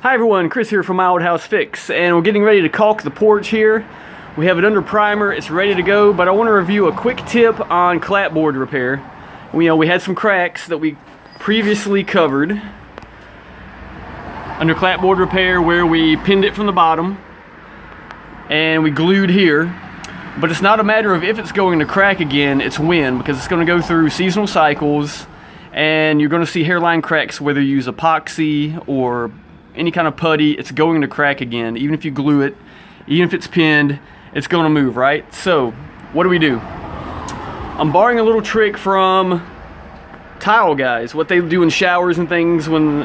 Hi everyone, Chris here from My Old House Fix, and we're getting ready to caulk the porch here. We have it under primer, it's ready to go, but I want to review a quick tip on clapboard repair. We had some cracks that we previously covered under clapboard repair where we pinned it from the bottom and we glued here. But it's not a matter of if it's going to crack again, it's when, because it's going to go through seasonal cycles and you're going to see hairline cracks whether you use epoxy or any kind of putty. It's going to crack again. Even if you glue it, even if it's pinned, it's going to move, right? So what do? I'm borrowing a little trick from tile guys. What they do in showers and things when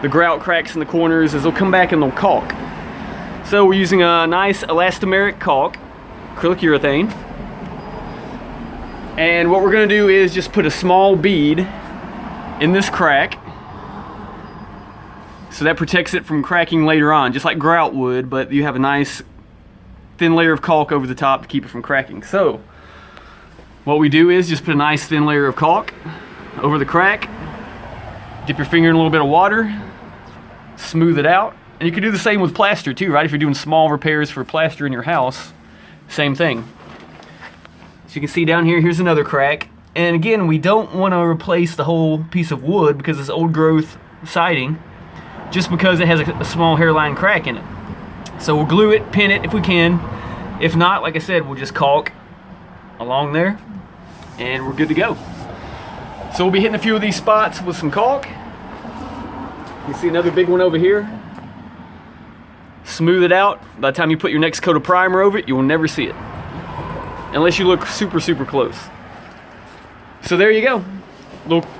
the grout cracks in the corners is they'll come back and they'll caulk. So we're using a nice elastomeric caulk, acrylic urethane, and what we're going to do is just put a small bead in this crack so that protects it from cracking later on, just like grout would, but you have a nice thin layer of caulk over the top to keep it from cracking. So what we do is just put a nice thin layer of caulk over the crack, dip your finger in a little bit of water, smooth it out. And you can do the same with plaster too, right? If you're doing small repairs for plaster in your house, same thing. So you can see down here, here's another crack. And again, we don't want to replace the whole piece of wood because it's old growth siding, just because it has a small hairline crack in it. So we'll glue it, pin it if we can. If not, like I said, we'll just caulk along there and we're good to go. So we'll be hitting a few of these spots with some caulk. You see another big one over here. Smooth it out. By the time you put your next coat of primer over it, you will never see it, unless you look super close. So there you go.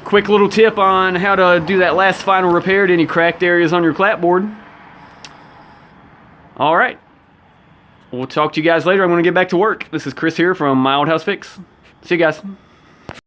Quick little tip on how to do that last final repair to any cracked areas on your clapboard. All right. We'll talk to you guys later. I'm going to get back to work. This is Chris here from My Old House Fix. See you guys.